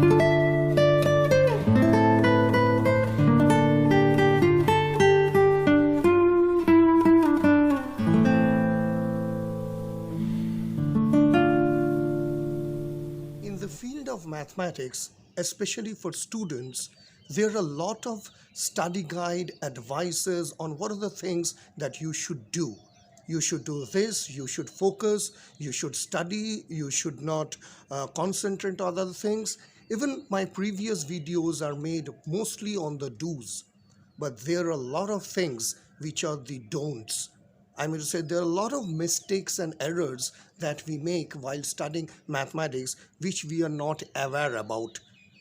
In the field of mathematics, especially for students, there are a lot of study guide advices on what are the things that you should do. You should do this, you should focus, you should study, you should not concentrate on other things. Even my previous videos are made mostly on the do's, but there are a lot of things which are the don'ts. I mean to say there are a lot of mistakes and errors that we make while studying mathematics which we are not aware about,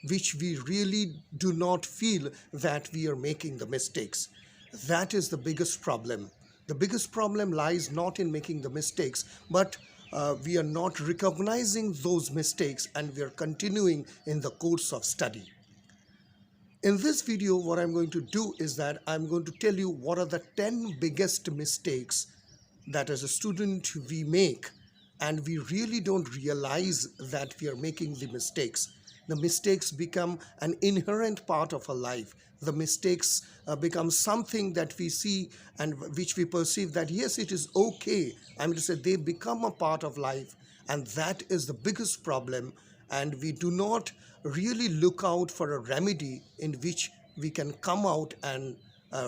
which we really do not feel that we are making the mistakes. That is the biggest problem. The biggest problem lies not in making the mistakes, but we are not recognizing those mistakes and we are continuing in the course of study. In this video, what I'm going to do is that I'm going to tell you what are the 10 biggest mistakes that as a student we make, and we really don't realize that we are making the mistakes. The mistakes become an inherent part of our life. The mistakes become something that we see and which we perceive that yes, it is okay. I mean to say they become a part of life, and that is the biggest problem, and we do not really look out for a remedy in which we can come out and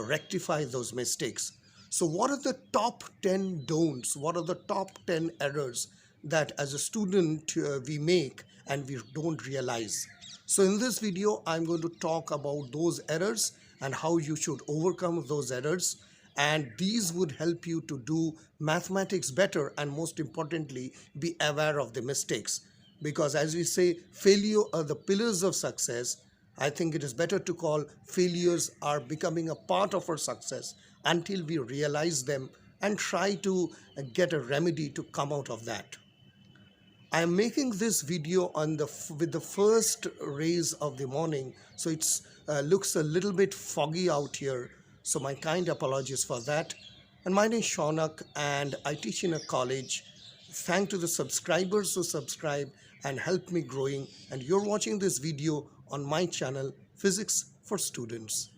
rectify those mistakes. So what are the top 10 don'ts? What are the top 10 errors that as a student we make and we don't realize? So in this video, I'm going to talk about those errors and how you should overcome those errors. And these would help you to do mathematics better and most importantly, be aware of the mistakes. Because as we say, failure are the pillars of success. I think it is better to call failures are becoming a part of our success until we realize them and try to get a remedy to come out of that. I am making this video with the first rays of the morning, so it looks a little bit foggy out here. So my kind apologies for that. And my name is Shaunak and I teach in a college. Thank to the subscribers who subscribe and help me growing, and you're watching this video on my channel Physics for Students.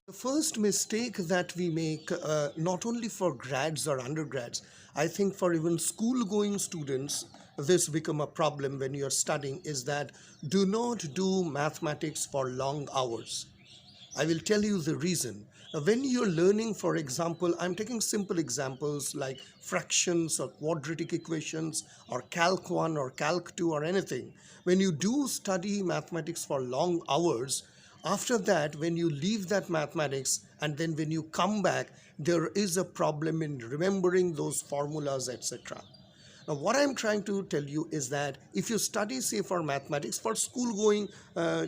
The first mistake that we make, not only for grads or undergrads, I think for even school-going students, this become a problem when you're studying, is that do not do mathematics for long hours. I will tell you the reason. When you're learning, for example, I'm taking simple examples like fractions or quadratic equations or Calc 1 or Calc 2 or anything. When you do study mathematics for long hours, after that, when you leave that mathematics and then when you come back, there is a problem in remembering those formulas, etc. Now, what I'm trying to tell you is that if you study, say, for mathematics, for school-going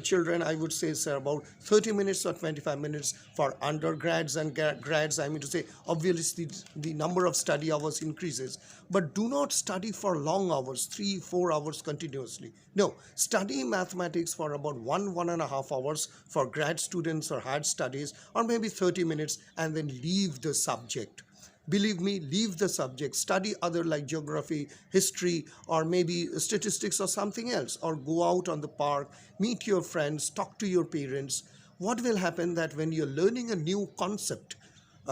children, I would say, sir, about 30 minutes or 25 minutes. For undergrads and grads, I mean to say, obviously, the number of study hours increases. But do not study for long hours, 3-4 hours continuously. No, study mathematics for about 1.5 hours for grad students or higher studies, or maybe 30 minutes, and then leave the subject. Believe me, leave the subject, study other like geography, history, or maybe statistics or something else, or go out on the park, meet your friends, talk to your parents. What will happen that when you're learning a new concept,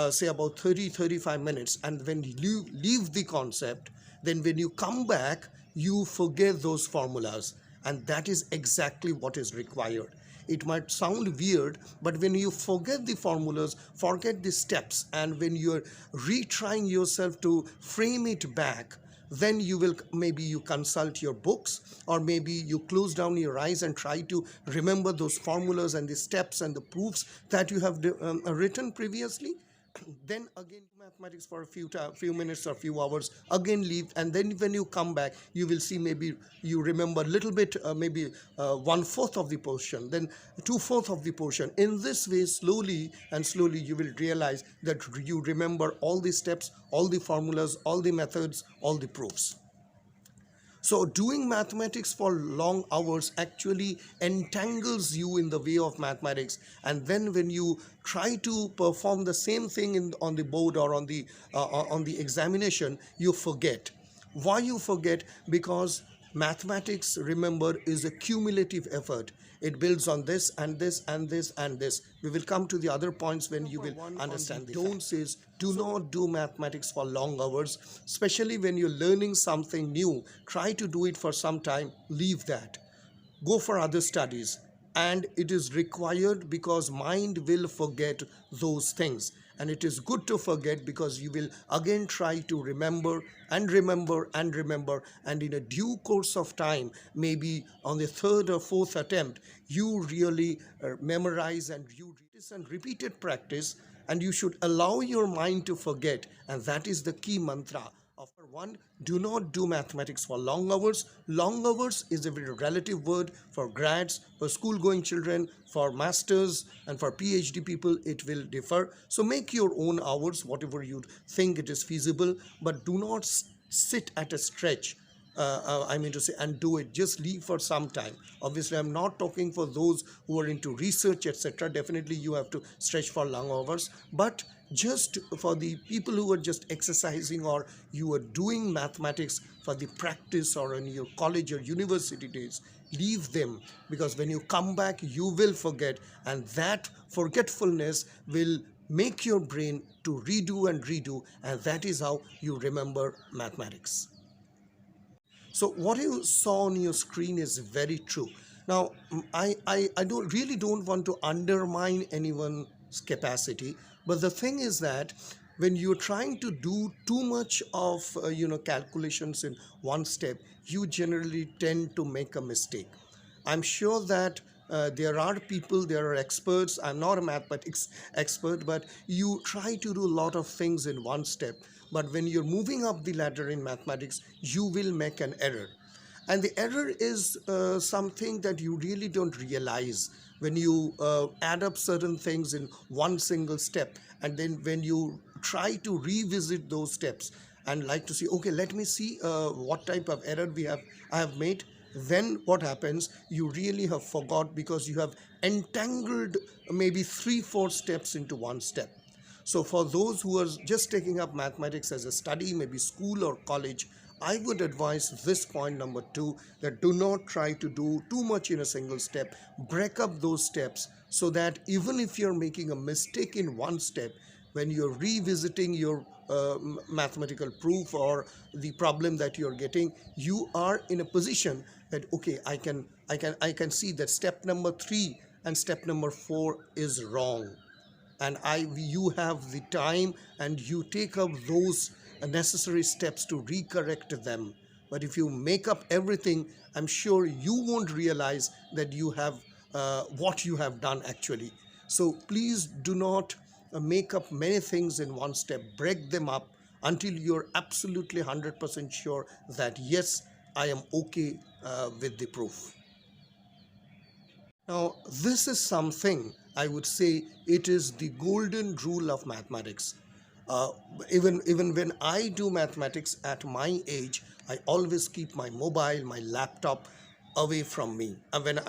say about 30-35 minutes, and when you leave the concept, then when you come back, you forget those formulas, and that is exactly what is required. It might sound weird, but when you forget the formulas, forget the steps, and when you're retrying yourself to frame it back, then you will, maybe you consult your books, or maybe you close down your eyes and try to remember those formulas and the steps and the proofs that you have written previously. Then again mathematics for a few minutes or few hours, again leave, and then when you come back, you will see maybe you remember a little bit, maybe 1/4 of the portion, then 2/4 of the portion. In this way, slowly and slowly, you will realize that you remember all the steps, all the formulas, all the methods, all the proofs. So doing mathematics for long hours actually entangles you in the way of mathematics, and then when you try to perform the same thing on the board or on the examination, you forget. Why you forget? Because Mathematics, remember, is a cumulative effort. It builds on this and this and this and this. We will come to the other points when you will understand the don'ts is do not do mathematics for long hours, especially when you're learning something new. Try to do it for some time, leave that, go for other studies. And it is required because mind will forget those things, and it is good to forget because you will again try to remember and remember and remember, and in a due course of time, maybe on the third or fourth attempt, you really memorize, and you practice and repeated practice, and you should allow your mind to forget, and that is the key mantra of one. Do not do mathematics for long hours. Long hours is a very relative word. For grads, for school going children, for masters, and for PhD people, it will differ. So make your own hours, whatever you think it is feasible, but do not sit at a stretch, I mean to say, and do it. Just leave for some time. Obviously, I'm not talking for those who are into research, etc. Definitely you have to stretch for long hours, but just for the people who are just exercising, or you are doing mathematics for the practice or in your college or university days, leave them, because when you come back you will forget, and that forgetfulness will make your brain to redo and redo, and that is how you remember mathematics. So what you saw on your screen is very true. Now, I don't want to undermine anyone's capacity, but the thing is that when you're trying to do too much of calculations in one step, you generally tend to make a mistake. I'm sure that there are people, there are experts. I'm not a mathematics expert, but you try to do a lot of things in one step. But when you're moving up the ladder in mathematics, you will make an error. And the error is something that you really don't realize when you add up certain things in one single step. And then when you try to revisit those steps and like to see, okay, let me see what type of error I have made. Then what happens, you really have forgot because you have entangled maybe 3-4 steps into one step. So for those who are just taking up mathematics as a study, maybe school or college, I would advise this point number 2, that do not try to do too much in a single step. Break up those steps so that even if you're making a mistake in one step, when you're revisiting your mathematical proof or the problem that you're getting, you are in a position that, okay, I can see that step number 3 and step number 4 is wrong, and you have the time and you take up those necessary steps to recorrect them. But if you make up everything, I'm sure you won't realize that you have what you have done actually. So please do not make up many things in one step. Break them up until you're absolutely 100% sure that yes, I am okay with the proof. Now, this is something I would say it is the golden rule of mathematics. Uh, even when I do mathematics at my age, I always keep my mobile, my laptop away from me. And when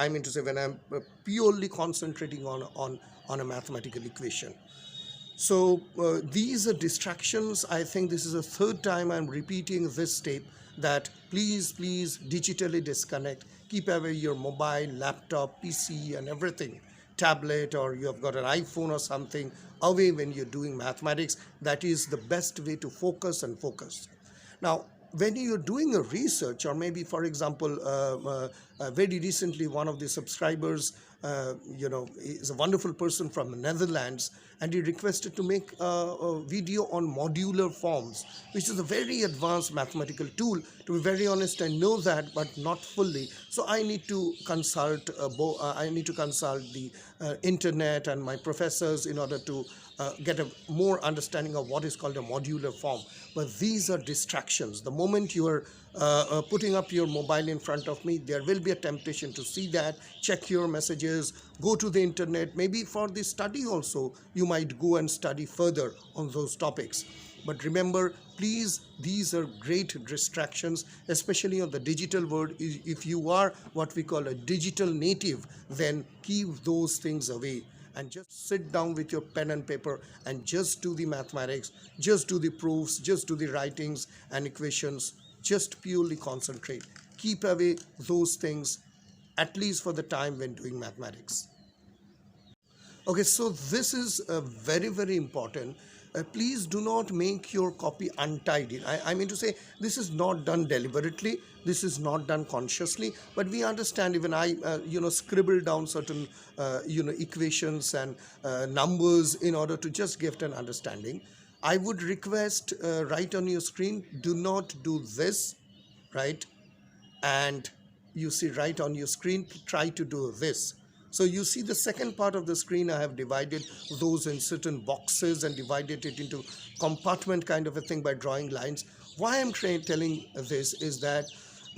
I'm purely concentrating on a mathematical equation. So these are distractions. I think this is the third time I'm repeating this step, that please digitally disconnect. Keep away your mobile, laptop, PC and everything, tablet, or you have got an iPhone or something, away when you're doing mathematics. That is the best way to focus and focus. Now, when you're doing a research, or maybe for example, very recently one of the subscribers, is a wonderful person from the Netherlands, and he requested to make a video on modular forms, which is a very advanced mathematical tool. To be very honest, I know that, but not fully. So I need to consult the internet and my professors in order to get a more understanding of what is called a modular form. But these are distractions. The moment you are putting up your mobile in front of me, there will be a temptation to see that, check your messages, go to the internet. Maybe for the study also, you might go and study further on those topics. But remember, please, these are great distractions, especially on the digital world. If you are what we call a digital native, then keep those things away and just sit down with your pen and paper and just do the mathematics, just do the proofs, just do the writings and equations, just purely concentrate. keep away those things, at least for the time when doing mathematics. Okay, so this is very, very important. Please do not make your copy untidy. I mean to say, this is not done deliberately. This is not done consciously. But we understand, even I, scribble down certain, equations and numbers in order to just give an understanding. I would request, write on your screen, do not do this, right? And you see right on your screen, try to do this. So you see the second part of the screen, I have divided those in certain boxes and divided it into compartment kind of a thing by drawing lines. Why I'm telling this is that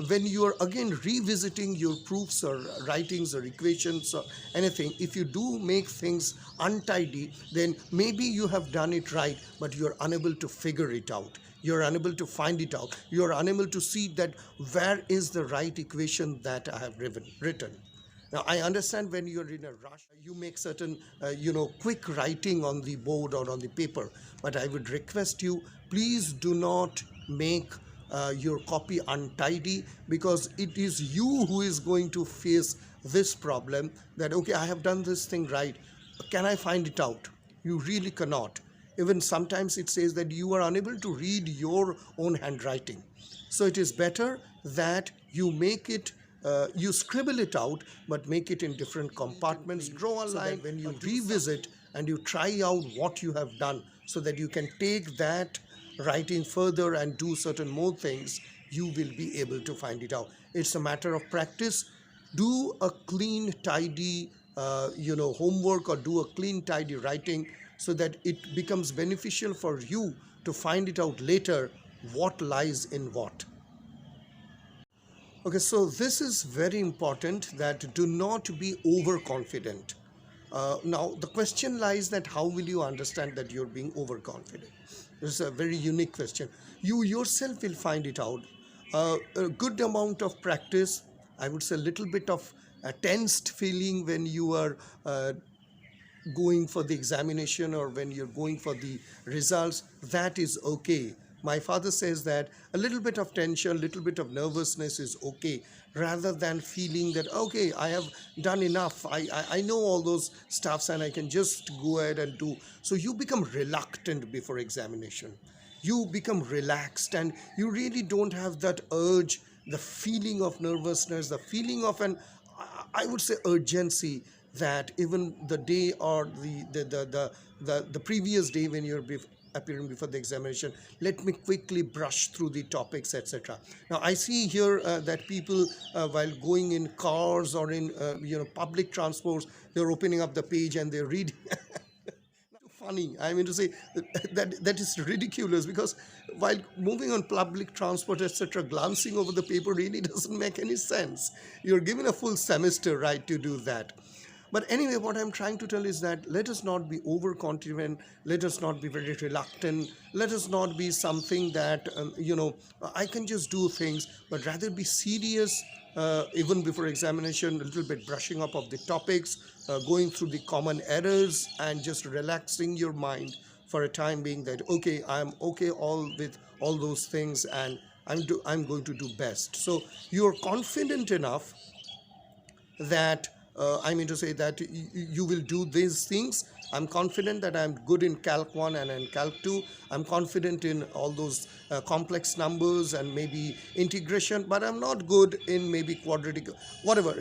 when you are again revisiting your proofs or writings or equations or anything, if you do make things untidy, then maybe you have done it right, but you are unable to figure it out. You're unable to find it out. You're unable to see that where is the right equation that I have written. Now, I understand when you're in a rush, you make certain, quick writing on the board or on the paper. But I would request you, please do not make your copy untidy, because it is you who is going to face this problem that, okay, I have done this thing right. Can I find it out? You really cannot. Even sometimes it says that you are unable to read your own handwriting. So it is better that you make it, you scribble it out, but make it in different compartments. Draw a line when you revisit and you try out what you have done, so that you can take that writing further and do certain more things, you will be able to find it out. It's a matter of practice. Do a clean, tidy, homework, or do a clean, tidy writing, so that it becomes beneficial for you to find it out later what lies in what. Okay, so this is very important, that do not be overconfident. Now, the question lies that how will you understand that you're being overconfident? This is a very unique question. You yourself will find it out. A good amount of practice, I would say a little bit of a tensed feeling when you are going for the examination or when you're going for the results, that is okay. My father says that a little bit of tension, a little bit of nervousness is okay, rather than feeling that, okay, I have done enough, I know all those stuffs and I can just go ahead and do. So you become reluctant before examination. You become relaxed and you really don't have that urge, the feeling of nervousness, the feeling of an, I would say, urgency, that even the day or the previous day when you're appearing before the examination, let me quickly brush through the topics, etc. Now I see here that people while going in cars or in public transports, they're opening up the page and they're reading. Funny, I mean to say that is ridiculous, because while moving on public transport, etc., glancing over the paper really doesn't make any sense. You're given a full semester right to do that. But anyway, what I'm trying to tell is that let us not be overconfident, let us not be very reluctant, let us not be something that, I can just do things, but rather be serious, even before examination, a little bit brushing up of the topics, going through the common errors, and just relaxing your mind for a time being, that, okay, I'm okay with all those things, and I'm going to do best. So you're confident enough that I mean to say that you will do these things. I'm confident that I'm good in Calc 1 and in Calc 2. I'm confident in all those complex numbers and maybe integration, but I'm not good in maybe quadratic, whatever.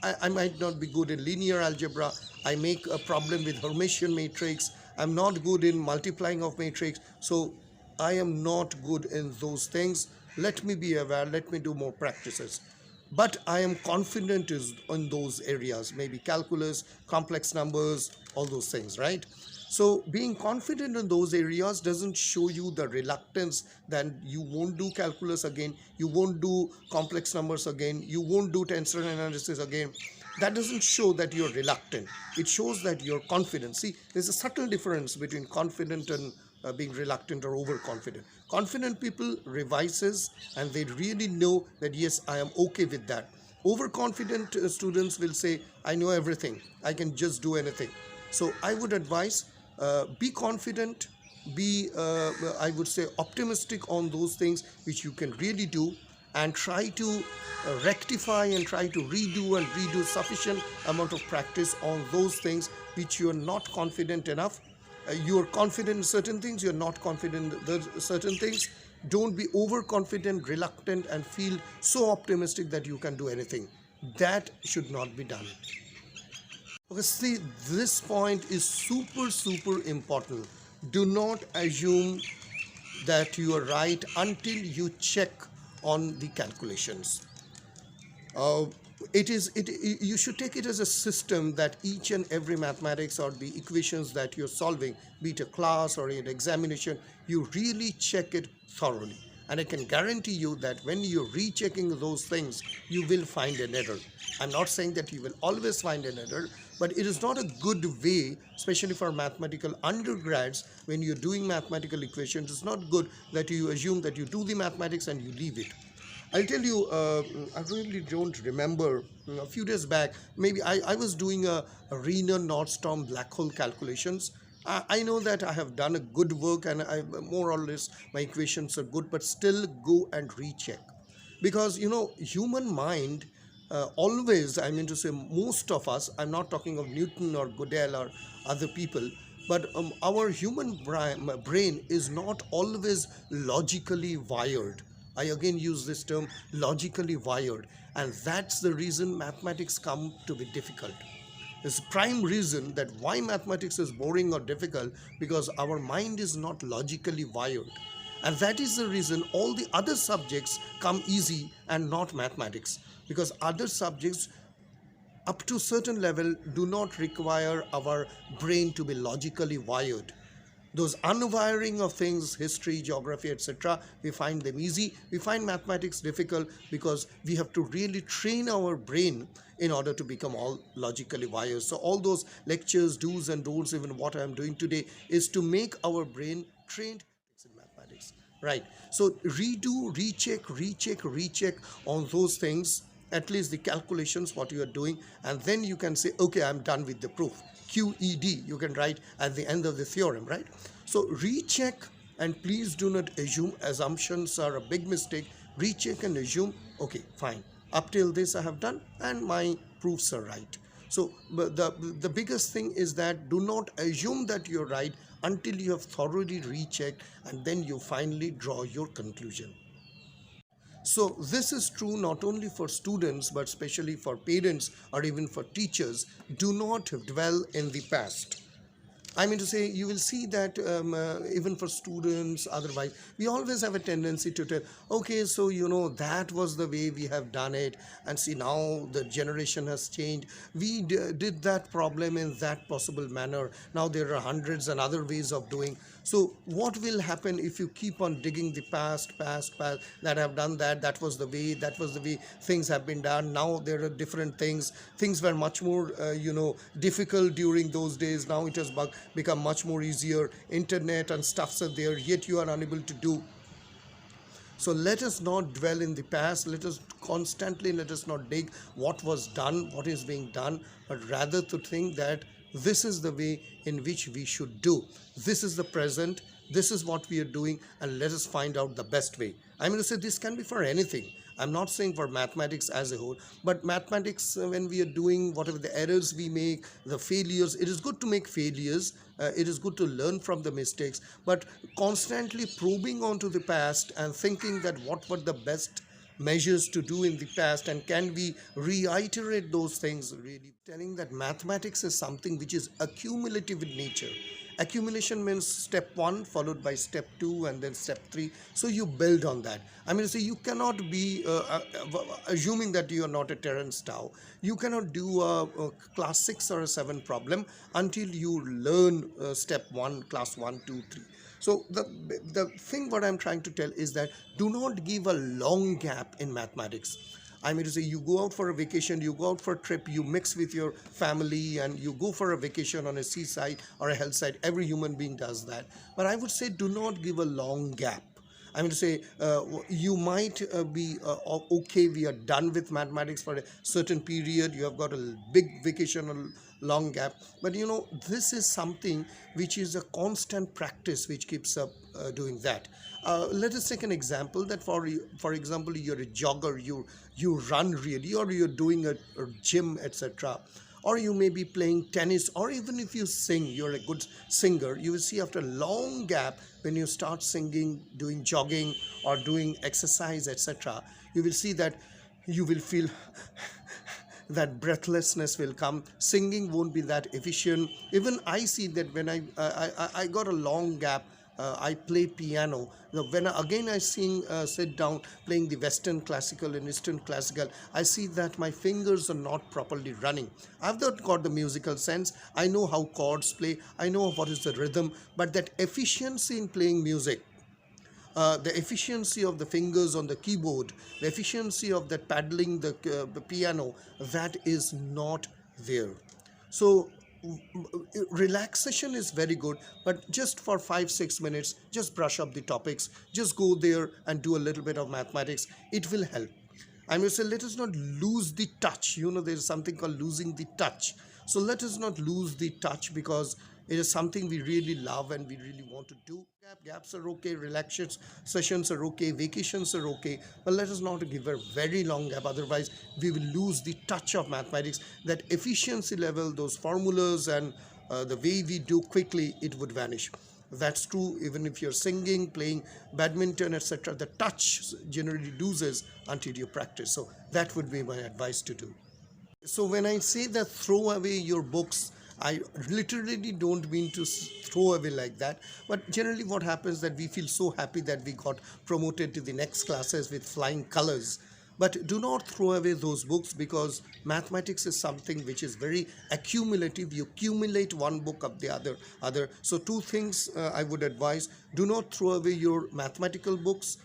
I might not be good in linear algebra. I make a problem with Hermitian matrix. I'm not good in multiplying of matrix. So I am not good in those things. Let me be aware. Let me do more practices. But I am confident in those areas, maybe calculus, complex numbers, all those things, right? So being confident in those areas doesn't show you the reluctance that you won't do calculus again, you won't do complex numbers again, you won't do tensor analysis again. That doesn't show that you're reluctant. It shows that you're confident. See, there's a subtle difference between confident and being reluctant or overconfident. Confident people revises and they really know that, yes, I am okay with that. Overconfident students will say, I know everything, I can just do anything. So I would advise, be confident, be, I would say, optimistic on those things which you can really do. and try to rectify and try to redo sufficient amount of practice on those things which you are not confident enough. You are confident in certain things, you're not confident in certain things. Don't be overconfident, reluctant, and feel so optimistic that you can do anything. That should not be done. Okay, see, this point is super important. Do not assume that you are right until you check on the calculations. uh, you should take it as a system that each and every mathematics or the equations that you're solving, be it a class or an examination, you really check it thoroughly. And I can guarantee you that when you're rechecking those things, you will find an error. I'm not saying that you will always find an error, but it is not a good way, especially for mathematical undergrads. When you're doing mathematical equations, it's not good that you assume that you do the mathematics and you leave it. I'll tell you, I really don't remember. A few days back, maybe I was doing a Riemann-Nordstrom black hole calculations. I know that I have done a good work and I more or less my equations are good, but still go and recheck. Because, human mind always, I mean to say, most of us, I'm not talking of Newton or Gödel or other people, but our human brain is not always logically wired. I again use this term, logically wired, and that's the reason mathematics come to be difficult. This prime reason that why mathematics is boring or difficult, because our mind is not logically wired. And that is the reason all the other subjects come easy and not mathematics, because other subjects up to certain level do not require our brain to be logically wired. Those unwiring of things, history, geography, etc., we find them easy. We find mathematics difficult because we have to really train our brain in order to become all logically wired. So all those lectures, do's and don'ts, even what I am doing today, is to make our brain trained in mathematics. Right. So redo, recheck on those things, at least the calculations, what you are doing, and then you can say, okay, I'm done with the proof. QED, you can write at the end of the theorem, right? So recheck, and please do not assume. Assumptions are a big mistake. Recheck and assume, okay, fine. Up till this I have done and my proofs are right. So the biggest thing is that do not assume that you're right until you have thoroughly rechecked, and then you finally draw your conclusion. So this is true not only for students but especially for parents or even for teachers. Do not dwell in the past. I mean to say, you will see that even for students, otherwise, we always have a tendency to tell, okay, so that was the way we have done it, and see now the generation has changed. We did that problem in that possible manner. Now there are hundreds and other ways of doing. So what will happen if you keep on digging the past, that have done that was the way things have been done. Now there are different things. Things were much more, difficult during those days. Now it has become much more easier. Internet and stuffs are there, yet you are unable to do. So let us not dwell in the past. Let us not dig what was done, what is being done, but rather to think that this is the way in which we should do. This is the present. This is what we are doing, and let us find out the best way. I'm going to say this can be for anything. I'm not saying for mathematics as a whole, but mathematics, when we are doing whatever the errors we make, the failures, it is good to make failures. It is good to learn from the mistakes, but constantly probing onto the past and thinking that what were the best measures to do in the past, and can we reiterate those things, really telling that mathematics is something which is accumulative in nature. Accumulation means step 1 followed by step 2 and then step 3. So you build on that. I mean, so you cannot be assuming that you are not a Terence Tao. You cannot do a class 6 or a 7 problem until you learn step 1, class 1, 2, 3. So the thing what I'm trying to tell is that do not give a long gap in mathematics. I mean to say, you go out for a vacation, you go out for a trip, you mix with your family and you go for a vacation on a seaside or a hillside. Every human being does that. But I would say do not give a long gap. I mean to say, you might be okay, we are done with mathematics for a certain period, you have got a big vacation, a long gap, but this is something which is a constant practice which keeps up doing that. Let us take an example that for example, you're a jogger, you run really, or you're doing a gym, etc., or you may be playing tennis, or even if you sing, you're a good singer, you will see after a long gap, when you start singing, doing jogging or doing exercise, etc., you will see that you will feel that breathlessness will come, singing won't be that efficient. Even I see that when I got a long gap, I play piano. When again I sing, sit down playing the Western classical and Eastern classical, I see that my fingers are not properly running. I've not got the musical sense. I know how chords play. I know what is the rhythm, but that efficiency in playing music, the efficiency of the fingers on the keyboard, the efficiency of that paddling the piano, that is not there. So relaxation is very good, but just for 5 6 minutes, just brush up the topics, just go there and do a little bit of mathematics, it will help. I may say, let us not lose the touch. There is something called losing the touch. So let us not lose the touch, because it is something we really love and we really want to do. Gaps are okay, relaxation sessions are okay, vacations are okay, but let us not give a very long gap. Otherwise, we will lose the touch of mathematics, that efficiency level, those formulas, and the way we do quickly, it would vanish. That's true even if you're singing, playing badminton, etc. The touch generally loses until you practice. So that would be my advice to do. So when I say that throw away your books, I literally don't mean to throw away like that. But generally what happens that we feel so happy that we got promoted to the next classes with flying colors. But do not throw away those books, because mathematics is something which is very accumulative. You accumulate one book up the other. So two things I would advise: do not throw away your mathematical books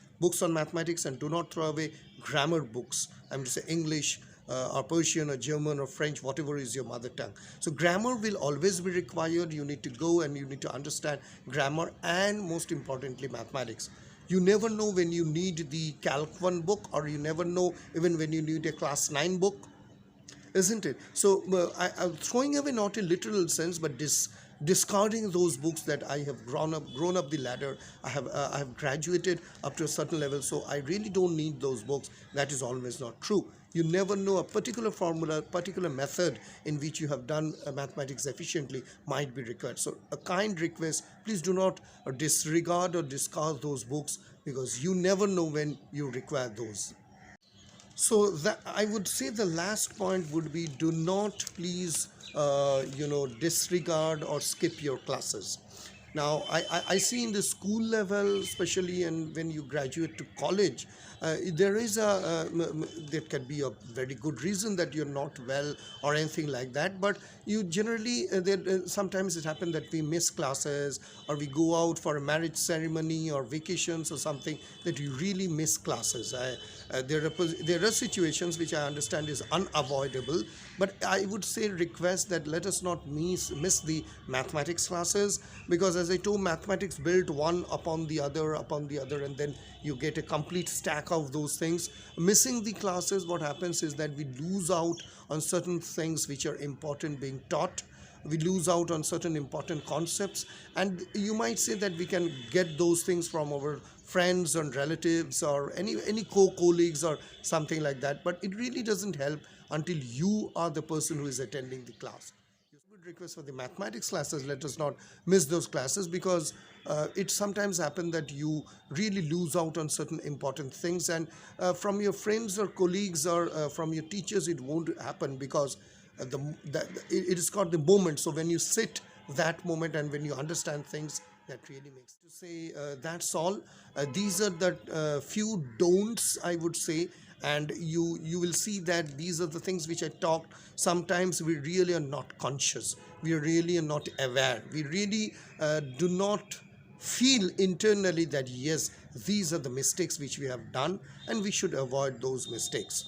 on mathematics, and do not throw away grammar books. I'm to say English, or Persian or German or French, whatever is your mother tongue. So grammar will always be required. You need to go and you need to understand grammar, and most importantly mathematics. You never know when you need the Calc 1 book, or you never know even when you need a class 9 book, isn't it? So I'm throwing away not in literal sense, but discarding those books that I have grown up the ladder. I have graduated up to a certain level, so I really don't need those books. That is always not true. You never know, a particular formula, particular method in which you have done mathematics efficiently might be required. So a kind request, please do not disregard or discard those books, because you never know when you require those. So that, I would say the last point would be, do not please disregard or skip your classes. Now I see in the school level especially, and when you graduate to college, there is there can be a very good reason that you're not well or anything like that, but you generally sometimes it happens that we miss classes, or we go out for a marriage ceremony or vacations or something, that you really miss classes. There are situations which I understand is unavoidable, but I would say request that let us not miss the mathematics classes, because as I told, mathematics built one upon the other, and then you get a complete stack of those things. Missing the classes, what happens is that we lose out on certain things which are important being taught. We lose out on certain important concepts, and you might say that we can get those things from our friends and relatives, or any colleagues or something like that, but it really doesn't help until you are the person who is attending the class. Would request for the mathematics classes, let us not miss those classes, because it sometimes happens that you really lose out on certain important things, and from your friends or colleagues, or from your teachers, it won't happen, because it is called the moment. So when you sit that moment, and when you understand things, that really makes to say that's all. These are the few don'ts, I would say, and you will see that these are the things which I talked. Sometimes we really are not conscious, we really are not aware, we really do not feel internally that yes, these are the mistakes which we have done, and we should avoid those mistakes.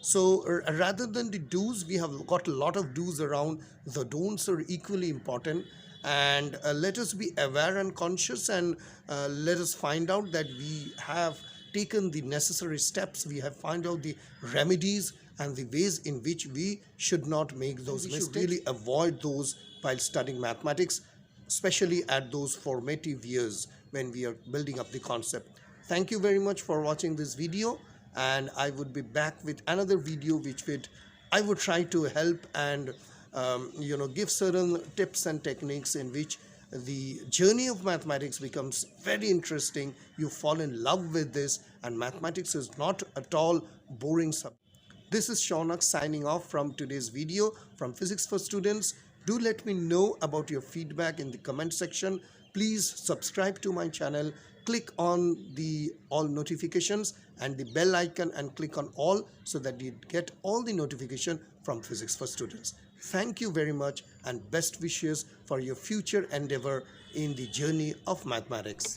So rather than the do's, we have got a lot of do's around. The don'ts are equally important. and let us be aware and conscious, and let us find out that we have taken the necessary steps, we have found out the remedies and the ways in which we should not make those mistakes. We should really avoid those while studying mathematics, especially at those formative years when we are building up the concept. Thank you very much for watching this video, and I would be back with another video which I would try to help and give certain tips and techniques in which the journey of mathematics becomes very interesting. You fall in love with this, and mathematics is not at all boring subject. This is Shaunak signing off from today's video from Physics for Students. Do let me know about your feedback in the comment section. Please subscribe to my channel, click on the all notifications and the bell icon and click on all so that you get all the notification from Physics for Students. Thank you very much, and best wishes for your future endeavor in the journey of mathematics.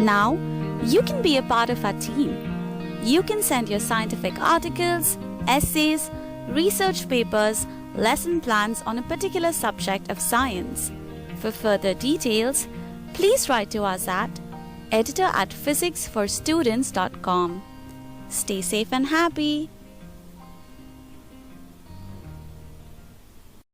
Now, you can be a part of our team. You can send your scientific articles, essays, research papers, lesson plans on a particular subject of science. For further details, please write to us at editor@physicsforstudents.com. Stay safe and happy.